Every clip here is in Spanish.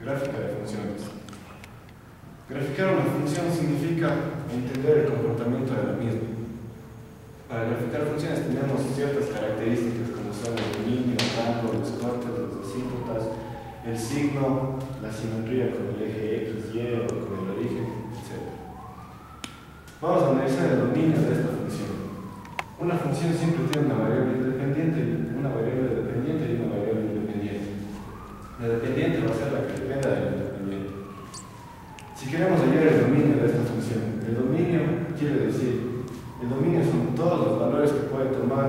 Gráfica de funciones. Graficar una función significa entender el comportamiento de la misma. Para graficar funciones tenemos ciertas características como son el dominio, el rango, los cortes, los asíntotas, el signo, la simetría con el eje X, Y o con el origen, etc. Vamos a analizar el dominio de esta función. Una función siempre tiene una variable independiente y una variable independiente. La dependiente va a ser la que dependa de la independiente. Si queremos hallar el dominio de esta función, el dominio quiere decir, el dominio son todos los valores que puede tomar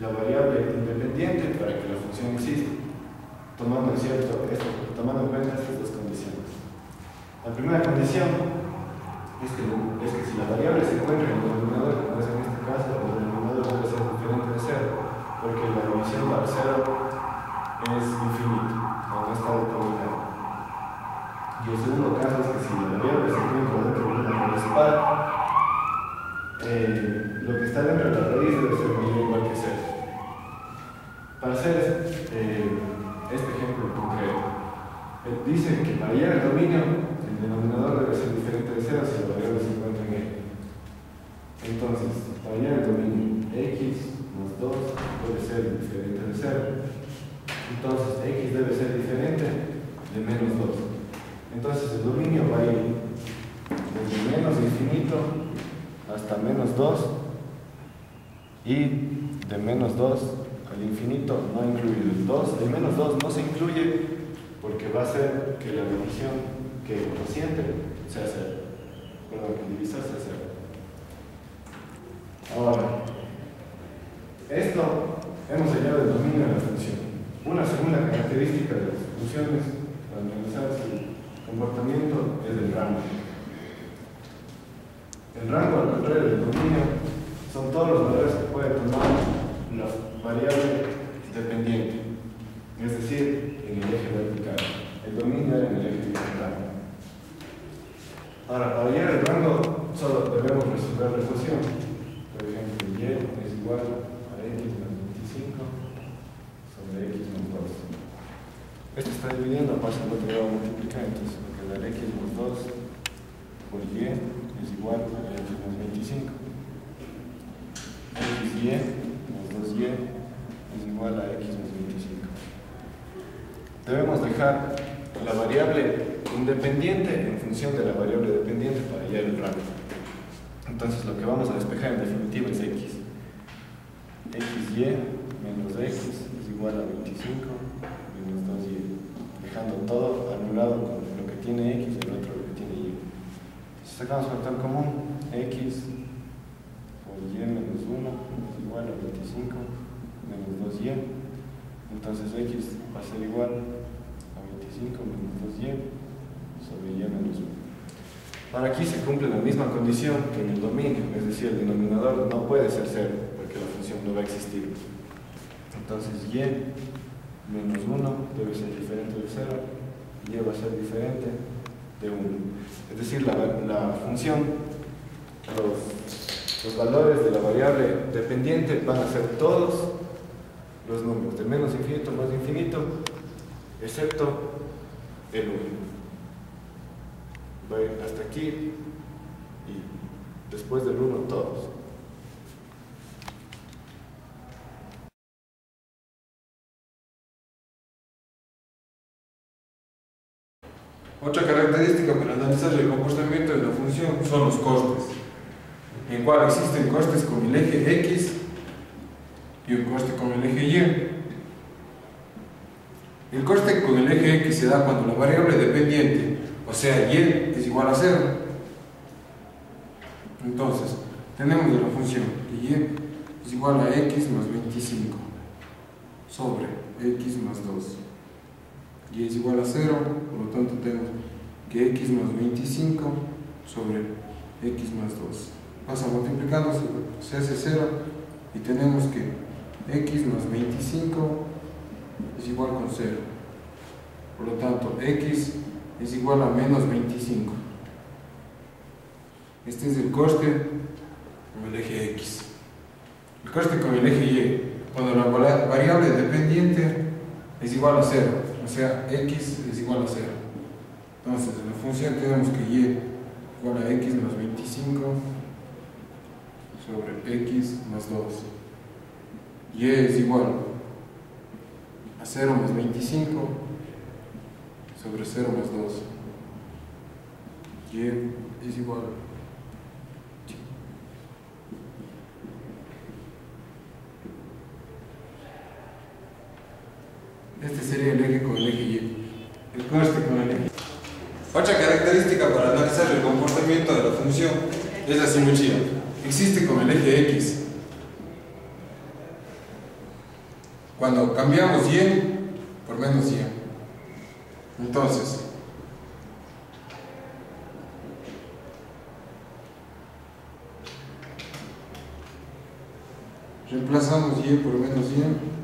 la variable independiente para que la función exista, tomando en cuenta estas dos condiciones. La primera condición es que si la variable se encuentra en el denominador, como es en este caso, el denominador debe ser diferente de cero, porque la división para cero es infinito, no está determinada. Y el segundo caso es que si la variable se encuentra dentro de una raíz par, lo que está dentro de la raíz debe ser mayor o igual que cero. Para hacer este ejemplo concreto, dice que para hallar el dominio, el denominador debe ser diferente de cero si la variable se encuentra en él. Entonces, para hallar el dominio, x más 2 debe ser diferente de cero. Entonces, x debe ser diferente de menos 2. Entonces, el dominio va a ir desde menos infinito hasta menos 2 y de menos 2 al infinito no incluido. El menos 2 no se incluye porque va a hacer que la división, que el cociente sea 0. Perdón, que el divisor sea 0. Ahora, esto hemos hallado el dominio de la función. Una segunda característica de las funciones para analizar su comportamiento es el rango. El rango, al contrario del dominio, son todos los valores que puede tomar la variable dependiente, es decir, en el eje vertical. El dominio en el eje horizontal. Ahora, para hallar el rango, solo debemos resolver la ecuación. Por ejemplo, y es igual a x más 25 sobre x más 2. Esto está dividiendo, pasa al otro lado a multiplicar, entonces va a quedar x más 2 por y es igual a x más 25. xy más 2y es igual a x más 25. Debemos dejar la variable independiente en función de la variable dependiente para hallar el rango. Entonces lo que vamos a despejar en definitiva es x. xy menos x es igual a 25 menos 2y. Dejando todo anulado con lo que tiene x y el otro lo que tiene y. Si sacamos factor común, x por y menos 1 es igual a 25 menos 2y. Entonces x va a ser igual a 25 menos 2y sobre y menos 1. Ahora aquí se cumple la misma condición que en el dominio, es decir, el denominador no puede ser 0 porque la función no va a existir. Entonces y menos 1 debe ser diferente de 0 y y va a ser diferente de 1. Es decir, la función, los valores de la variable dependiente van a ser todos los números, de menos infinito más infinito, excepto el 1. Va a ir hasta aquí y después del 1 todos. Otra característica para analizar el comportamiento de la función son los costes, en cual existen costes con el eje X y un coste con el eje Y. El coste con el eje X se da cuando la variable dependiente, o sea, y es igual a 0. Entonces, tenemos de la función que y es igual a x más 25 sobre x más 2. Y es igual a 0, por lo tanto tenemos que x más 25 sobre x más 2. Pasa multiplicando, se hace 0 y tenemos que x más 25 es igual con 0. Por lo tanto, x es igual a menos 25. Este es el coste con el eje X. El coste con el eje Y, cuando la variable dependiente es igual a 0. o sea, x es igual a 0. Entonces, en la función tenemos que y igual a x más 25 sobre x más 2. Y es igual a 0 más 25 sobre 0 más 2. Y es igual este sería el eje con el eje y. El coste con el eje. Otra característica para analizar el comportamiento de la función es la simetría. Existe con el eje x. Cuando cambiamos y por menos y. Entonces, reemplazamos y por menos y,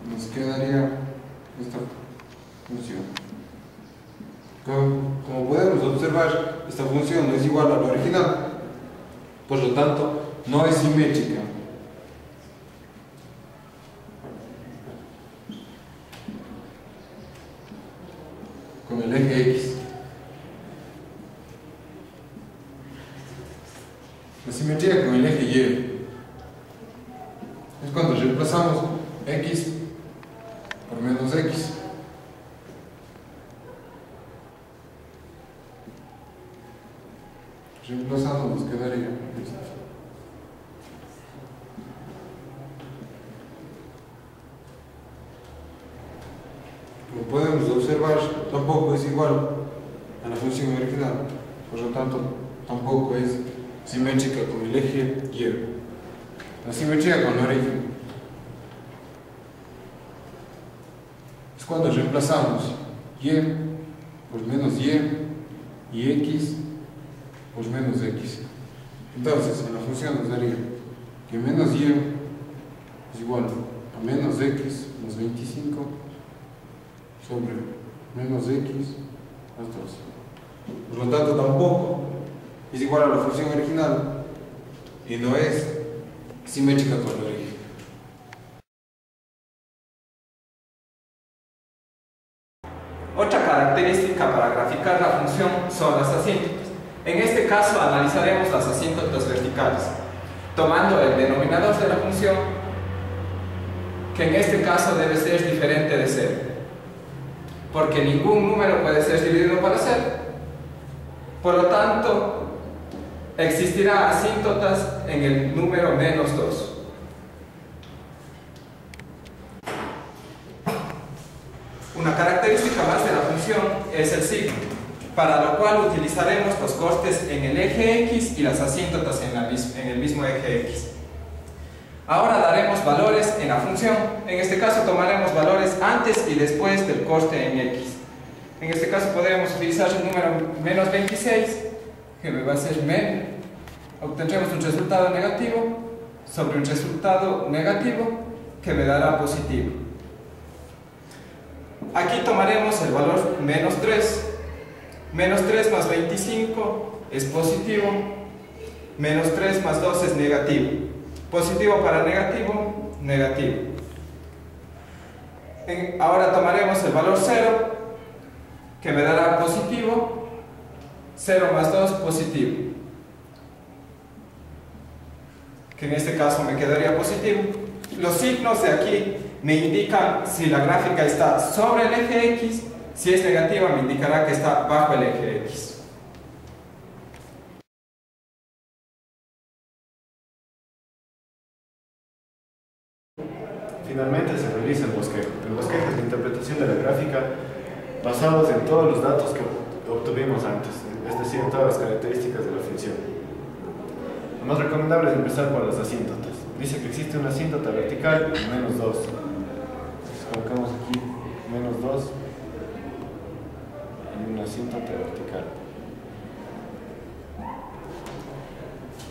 nos quedaría esta función. Como podemos observar, esta función no es igual a la original, por lo tanto, no es simétrica. Con el eje x. La simetría con el eje y es cuando reemplazamos x por menos x. Reemplazando nos quedaría esto. Como podemos observar, tampoco es igual a la función original, por lo tanto, tampoco es simétrica con el eje y. La simetría con el origen es cuando reemplazamos y por menos y x por menos x. Entonces, en la función nos daría que menos y es igual a menos x más 25 sobre menos x más 2. Por lo tanto, tampoco es igual a la función original y no es simétrica con el origen. Otra característica para graficar la función son las asíntotas. En este caso analizaremos las asíntotas verticales, tomando el denominador de la función, que en este caso debe ser diferente de 0, porque ningún número puede ser dividido para 0. Por lo tanto, existirá asíntotas en el número menos 2. Una característica más de la función es el signo, para lo cual utilizaremos los costes en el eje x y las asíntotas en el mismo eje x. Ahora daremos valores en la función. En este caso tomaremos valores antes y después del coste en x. En este caso podremos utilizar el número menos 26, que me va a ser menos. Obtendremos un resultado negativo sobre un resultado negativo que me dará positivo. Aquí tomaremos el valor menos 3. Menos 3 más 25 es positivo. Menos 3 más 2 es negativo. Positivo para negativo, negativo. Ahora tomaremos el valor 0, que me dará positivo. 0 más 2, positivo. Que en este caso me quedaría positivo. Los signos de aquí me indican si la gráfica está sobre el eje X. Si es negativa, me indicará que está bajo el eje X. Finalmente se realiza el bosquejo. El bosquejo es la interpretación de la gráfica basados en todos los datos que obtuvimos antes, es decir, en todas las características de la función. Lo más recomendable es empezar por las asíntotas. Dice que existe una asíntota vertical menos 2. Entonces colocamos aquí menos 2 y una asíntota vertical.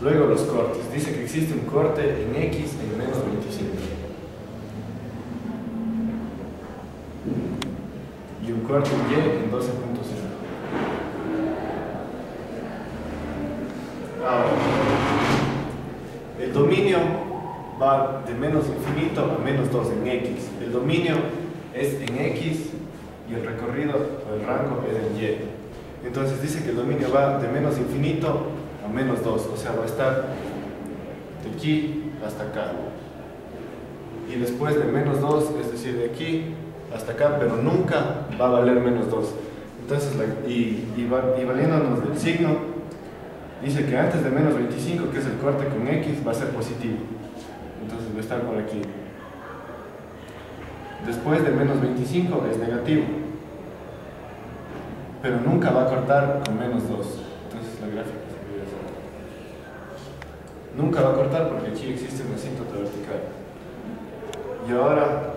Luego los cortes. Dice que existe un corte en x en menos 25. Y un corte en y en 12.0. Ahora, el dominio va de menos infinito a menos 2 en x. El dominio es en X y el recorrido o el rango es en Y. Entonces dice que el dominio va de menos infinito a menos 2, o sea, va a estar de aquí hasta acá. Y después de menos 2, es decir, de aquí hasta acá, pero nunca va a valer menos 2. Entonces, valiéndonos del signo, dice que antes de menos 25, que es el corte con X, va a ser positivo. Entonces va a estar por aquí. Después de menos 25 es negativo, pero nunca va a cortar con menos 2. Entonces la gráfica se podría hacer. Nunca va a cortar porque aquí existe una asíntota vertical. Y ahora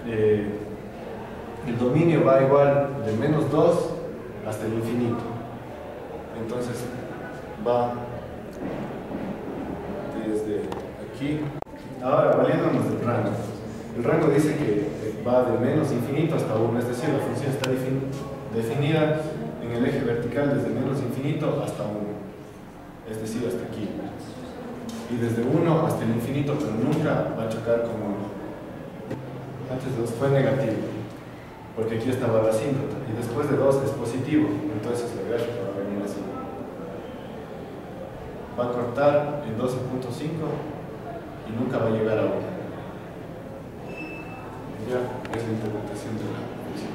el dominio va igual de menos 2 hasta el infinito. Entonces va desde aquí. Ahora, valiéndonos del rango. El rango dice que va de menos infinito hasta 1, es decir, la función está definida en el eje vertical desde menos infinito hasta 1, es decir, hasta aquí. Y desde 1 hasta el infinito, pero nunca va a chocar con 1. Antes de 2 fue negativo, porque aquí estaba la asíntota, y después de 2 es positivo, entonces la gráfica va a venir así. Va a cortar en 12.5 y nunca va a llegar a 1. Ya, es la interpretación de la función.